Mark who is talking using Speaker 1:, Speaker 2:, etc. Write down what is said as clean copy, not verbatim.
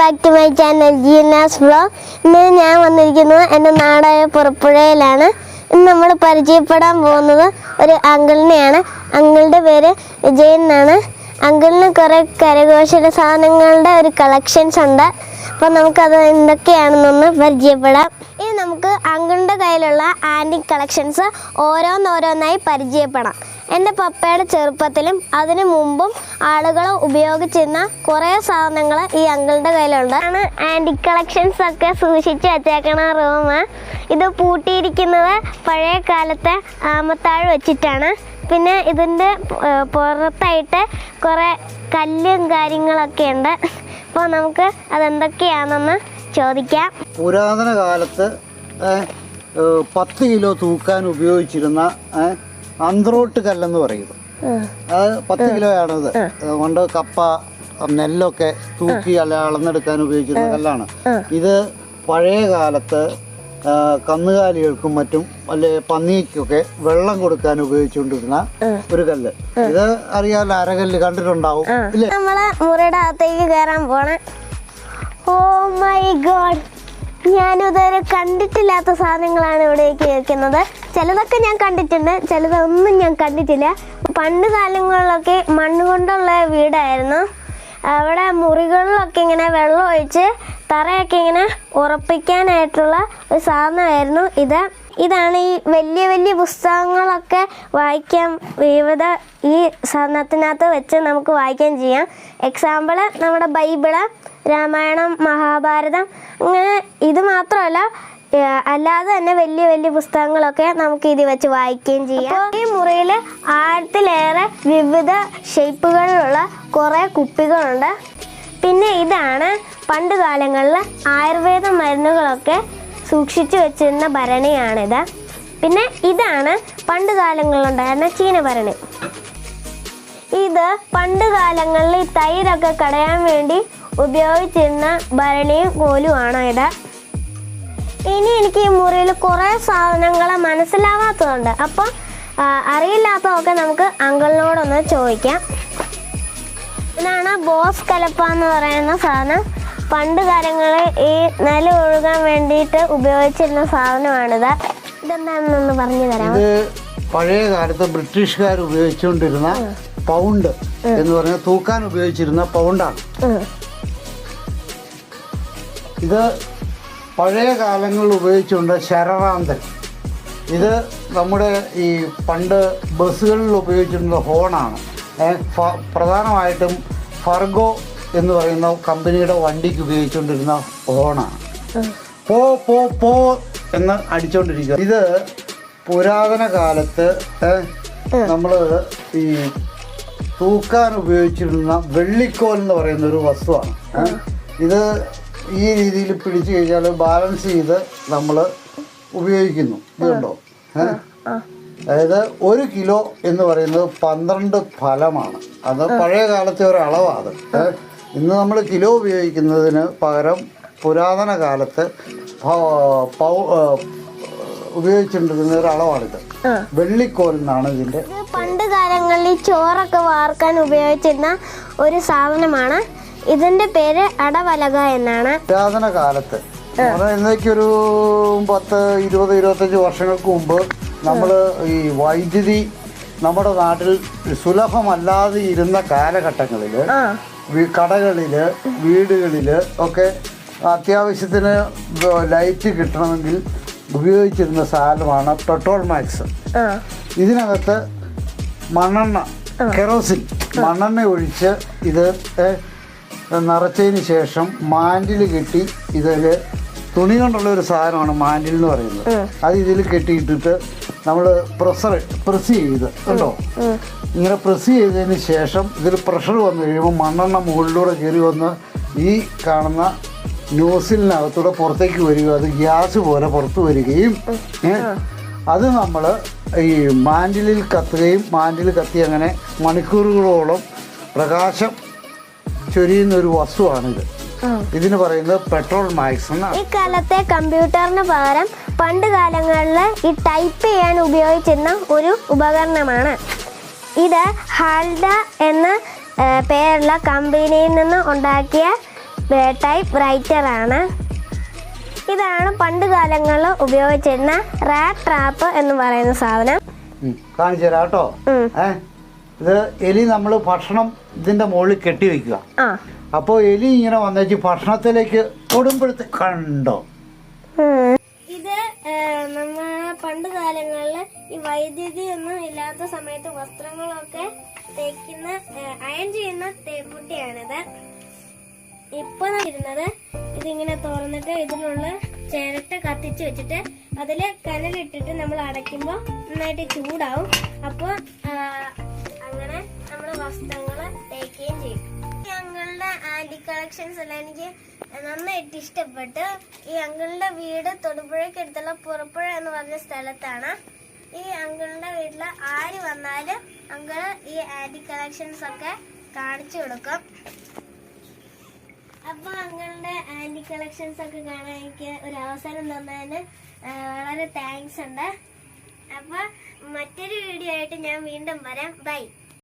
Speaker 1: Back to my channel Jeena's vlog. ഇന്ന് ഞാൻ വന്നിരിക്കുന്നത് എൻ്റെ നാടായ പുറപ്പുഴയിലാണ്. ഇന്ന് നമ്മൾ പരിചയപ്പെടാൻ പോകുന്നത് ഒരു അങ്കിളിനെയാണ്. അങ്കിളുടെ പേര് വിജയൻ എന്നാണ്. അങ്കിളിന് കുറേ കരകൗശല സാധനങ്ങളുടെ ഒരു കളക്ഷൻസ് ഉണ്ട്. അപ്പോൾ നമുക്കത് എന്തൊക്കെയാണെന്നൊന്ന് പരിചയപ്പെടാം. ഇനി നമുക്ക് അങ്കിളിൻ്റെ കയ്യിലുള്ള ആൻറ്റിക് കളക്ഷൻസ് ഓരോന്നോരോന്നായി പരിചയപ്പെടാം. എൻ്റെ പപ്പയുടെ ചെറുപ്പത്തിലും അതിനു മുമ്പും ആളുകൾ ഉപയോഗിച്ചിരുന്ന കുറേ സാധനങ്ങൾ ഈ അങ്കിളുടെ കയ്യിലുണ്ട്. ആണ് ആൻറ്റിക് കളക്ഷൻസ് ഒക്കെ സൂക്ഷിച്ച് വെച്ചേക്കണ റൂം. ഇത് പൂട്ടിയിരിക്കുന്നത് പഴയ കാലത്തെ ആമത്താഴ് വെച്ചിട്ടാണ്. പിന്നെ ഇതിൻ്റെ പുറത്തായിട്ട് കുറേ കല്ലും കാര്യങ്ങളൊക്കെ ഉണ്ട്. അപ്പോൾ നമുക്ക് അതെന്തൊക്കെയാണെന്ന് ചോദിക്കാം.
Speaker 2: പുരാതന കാലത്ത് 10 കിലോ തൂക്കാൻ ഉപയോഗിച്ചിരുന്ന അന്ത്രോട്ട് കല്ലെന്ന് പറയുന്നത്. അത് 10 കിലോയാണത്. കൊണ്ട് കപ്പ നെല്ലൊക്കെ തൂക്കി അളന്നെടുക്കാൻ ഉപയോഗിച്ചിരുന്ന കല്ലാണ്. ഇത് പഴയ കാലത്ത് കന്നുകാലികൾക്കും മറ്റും അല്ലെ പന്നിക്കൊക്കെ വെള്ളം കൊടുക്കാൻ ഉപയോഗിച്ചുകൊണ്ടിരുന്ന ഒരു കല്ല്. ഇത് അറിയാമല്ലോ, അരകല്ല് കണ്ടിട്ടുണ്ടാവും.
Speaker 1: നമ്മള് മുറിയുടെ അകത്തേക്ക് കയറാൻ പോണേ. ഓ മൈ ഗോഡ്, ഞാനിതുവരെ കണ്ടിട്ടില്ലാത്ത സാധനങ്ങളാണ് ഇവിടേക്ക് വെക്കുന്നത്. ചിലതൊക്കെ ഞാൻ കണ്ടിട്ടുണ്ട്, ചിലതൊന്നും ഞാൻ കണ്ടിട്ടില്ല. പണ്ട് കാലങ്ങളിലൊക്കെ മണ്ണ് കൊണ്ടുള്ള വീടായിരുന്നു. അവിടെ മുറികളിലൊക്കെ ഇങ്ങനെ വെള്ളം ഒഴിച്ച് തറയൊക്കെ ഇങ്ങനെ ഉറപ്പിക്കാനായിട്ടുള്ള ഒരു സാധനമായിരുന്നു ഇത്. ഇതാണ് ഈ വലിയ വലിയ പുസ്തകങ്ങളൊക്കെ വായിക്കാൻ ഈ സാധനത്തിനകത്ത് വെച്ച് നമുക്ക് വായിക്കാൻ ചെയ്യാം. എക്സാമ്പിള് നമ്മുടെ ബൈബിള്, രാമായണം, മഹാഭാരതം, അങ്ങനെ ഇത് മാത്രമല്ല അല്ലാതെ തന്നെ വലിയ വലിയ പുസ്തകങ്ങളൊക്കെ നമുക്ക് ഇത് വെച്ച് വായിക്കുകയും ചെയ്യാം. ഈ മുറിയിൽ 1000-ലേറെ വിവിധ ഷേപ്പുകളിലുള്ള കുറേ കുപ്പികളുണ്ട്. പിന്നെ ഇതാണ് പണ്ട് കാലങ്ങളിൽ ആയുർവേദ മരുന്നുകളൊക്കെ സൂക്ഷിച്ചു വെച്ചിരുന്ന ഭരണിയാണിത്. പിന്നെ ഇതാണ് പണ്ട് കാലങ്ങളിലുണ്ടായിരുന്ന ചീനഭരണി. ഇത് പണ്ട് കാലങ്ങളിൽ തൈരൊക്കെ കടയാൻ വേണ്ടി ഉപയോഗിച്ചിരുന്ന ഭരണിയും കോലുമാണ് ഇത്. ഇനി എനിക്ക് ഈ മുറിയിൽ കുറേ സാധനങ്ങൾ മനസ്സിലാവാത്തതുണ്ട്. അപ്പം അറിയില്ലാത്തതൊക്കെ നമുക്ക് അങ്കിളിനോടൊന്ന് ചോദിക്കാം. ഇതാണ് ബോസ് കലപ്പ എന്ന് പറയുന്ന സാധനം. പണ്ട് കാലങ്ങളിൽ ഈ നില ഒഴുകാൻ വേണ്ടിയിട്ട് ഉപയോഗിച്ചിരുന്ന സാധനമാണിത്. ഇതെന്താണെന്നൊന്ന് പറഞ്ഞു തരാം.
Speaker 2: ഇത് പഴയ കാലത്ത് ബ്രിട്ടീഷുകാർ ഉപയോഗിച്ചുകൊണ്ടിരുന്ന പൗണ്ട് എന്ന് പറഞ്ഞാൽ തൂക്കാൻ ഉപയോഗിച്ചിരുന്ന പൗണ്ടാണ്. ഇത് പഴയ കാലങ്ങളിൽ ഉപയോഗിച്ചുകൊണ്ട് ശരറാന്തൻ. ഇത് നമ്മുടെ ഈ പണ്ട് ബസ്സുകളിൽ ഉപയോഗിച്ചിരുന്ന ഹോണാണ്. പ്രധാനമായിട്ടും ഫർഗോ എന്ന് പറയുന്ന കമ്പനിയുടെ വണ്ടിക്ക് ഉപയോഗിച്ചുകൊണ്ടിരുന്ന ഹോണാണ്. പോ പോ പോ എന്ന് അടിച്ചുകൊണ്ടിരിക്കുക. ഇത് പുരാതന കാലത്ത് നമ്മൾ ഈ തൂക്കാൻ ഉപയോഗിച്ചിരുന്ന വെള്ളിക്കോൽ എന്ന് പറയുന്ന ഒരു വസ്തുവാണ്. ഇത് ഈ രീതിയിൽ പിടിച്ചു കഴിഞ്ഞാൽ ബാലൻസ് ചെയ്ത് നമ്മൾ ഉപയോഗിക്കുന്നു. ഇതുണ്ടോ? അതായത് 1 കിലോ എന്ന് പറയുന്നത് 12 ഫലമാണ്. അത് പഴയ കാലത്തെ ഒരു അളവാണ്. ഇന്ന് നമ്മൾ കിലോ ഉപയോഗിക്കുന്നതിന് പകരം പുരാതന കാലത്ത് ഉപയോഗിച്ചിട്ടുണ്ടിരുന്ന ഒരു അളവാണിത്. വെള്ളിക്കോൽ എന്നാണ് ഇതിൻ്റെ.
Speaker 1: പണ്ട് കാലങ്ങളിൽ ചോറൊക്കെ വാർക്കാൻ ഉപയോഗിച്ചിരുന്ന ഒരു സാധനമാണ്. ഇതിന്റെ പേര് അടവലക എന്നാണ്.
Speaker 2: പുരാതന കാലത്ത് ഇന്നേക്കൊരു 10, 20, 25 വർഷങ്ങൾക്ക് മുമ്പ് നമ്മൾ ഈ വൈദ്യുതി നമ്മുടെ നാട്ടിൽ സുലഭമല്ലാതെ ഇരുന്ന കാലഘട്ടങ്ങളിൽ കടകളിൽ, വീടുകളിൽ ഒക്കെ അത്യാവശ്യത്തിന് ലൈറ്റ് കിട്ടണമെങ്കിൽ ഉപയോഗിച്ചിരുന്ന സാധനമാണ് പെട്രോൾ മാക്സ്. ഇതിനകത്ത് മണ്ണെണ്ണ, കെറോസിൻ, മണ്ണെണ്ണ ഒഴിച്ച് ഇത് നിറച്ചതിന് ശേഷം മാൻഡിൽ കെട്ടി, ഇതിൽ തുണി കൊണ്ടുള്ള ഒരു സാധനമാണ് മാൻഡിൽ എന്ന് പറയുന്നത്. അത് ഇതിൽ കെട്ടിയിട്ടിട്ട് നമ്മൾ പ്രസ് ചെയ്ത് കേട്ടോ, ഇങ്ങനെ പ്രസ് ചെയ്തതിന് ശേഷം ഇതിൽ പ്രഷർ വന്നു കഴിയുമ്പോൾ മണ്ണെണ്ണ മുകളിലൂടെ കയറി വന്ന് ഈ കാണുന്ന നോസിലിനകത്തൂടെ പുറത്തേക്ക് വരിക. അത് ഗ്യാസ് പോലെ പുറത്ത് വരികയും അത് നമ്മൾ ഈ മാൻഡിലിൽ കത്തുകയും മാൻഡിൽ കത്തി അങ്ങനെ മണിക്കൂറുകളോളം പ്രകാശം ചൊരിയുന്ന ഒരു വസ്തുവാണിത്. ഇതിന് പറയുന്നത് പെട്രോൾ മാക്സ് എന്നാണ്.
Speaker 1: ഈ കാലത്തെ കമ്പ്യൂട്ടറിന് പകരം പണ്ട് കാലങ്ങളിൽ ഈ ടൈപ്പ് ചെയ്യാൻ ഉപയോഗിച്ചിരുന്ന ഒരു ഉപകരണമാണ് ഇത്. ഹാൽഡ എന്ന പേരുള്ള കമ്പനിയിൽ നിന്ന് ഉണ്ടാക്കിയ ടൈപ്പ് റൈറ്റർ ആണ്. ഇതാണ് പണ്ട് കാലങ്ങളിൽ ഉപയോഗിച്ചിരുന്ന റാറ്റ് ട്രാപ്പ് എന്ന് പറയുന്ന സാധനം.
Speaker 2: കാണിച്ചു തരാം കേട്ടോ. ഇത് എലി നമ്മൾ ഭക്ഷണം ഇതിന്റെ മുകളിൽ കെട്ടി വെക്കുക. അപ്പോൾ എലി ഇങ്ങനെ വന്നേച്ച് ഭക്ഷണത്തിലേക്ക് തൊടുമ്പോഴത്തെ കണ്ടോ.
Speaker 1: ഇത് നമ്മ പണ്ട് കാലങ്ങളിൽ ഈ വൈദ്യുതി ഒന്നും ഇല്ലാത്ത സമയത്ത് വസ്ത്രങ്ങളൊക്കെ തേക്കുന്ന അയൺ ചെയ്യുന്ന തേപ്പുട്ടിയാണിത്. ഇപ്പൊ ഇരുന്നത് ഇതിങ്ങനെ തുറന്നിട്ട് ഇതിനുള്ള ചിരട്ട കത്തിച്ച് വെച്ചിട്ട് അതില് കനലിട്ടിട്ട് നമ്മൾ അടയ്ക്കുമ്പോൾ നന്നായിട്ട് ചൂടാവും. അപ്പോൾ അങ്ങനെ നമ്മൾ വസ്ത്രങ്ങള് തേക്കുകയും ചെയ്യും. ഈ അങ്കിളുടെ ആന്റി കളക്ഷൻസ് എല്ലാം എനിക്ക് നന്നായിട്ട് ഇഷ്ടപ്പെട്ടു. ഈ അങ്കിളുടെ വീട് തൊടുപുഴയ്ക്ക് അടുത്തുള്ള പുറപ്പുഴ എന്ന് പറഞ്ഞ സ്ഥലത്താണ്. ഈ അങ്കിളുടെ വീട്ടിൽ ആര് വന്നാലും അങ്കിള് ഈ ആന്റി കളക്ഷൻസ് ഒക്കെ കാണിച്ചു കൊടുക്കും. അപ്പൊ അങ്ങളുടെ ആന്റി കളക്ഷൻസ് ഒക്കെ കാണാൻ എനിക്ക് ഒരു അവസരം തന്നതിന് വളരെ താങ്ക്സ് ഉണ്ട്. അപ്പൊ മറ്റൊരു വീഡിയോ ആയിട്ട് ഞാൻ വീണ്ടും വരാം. ബൈ.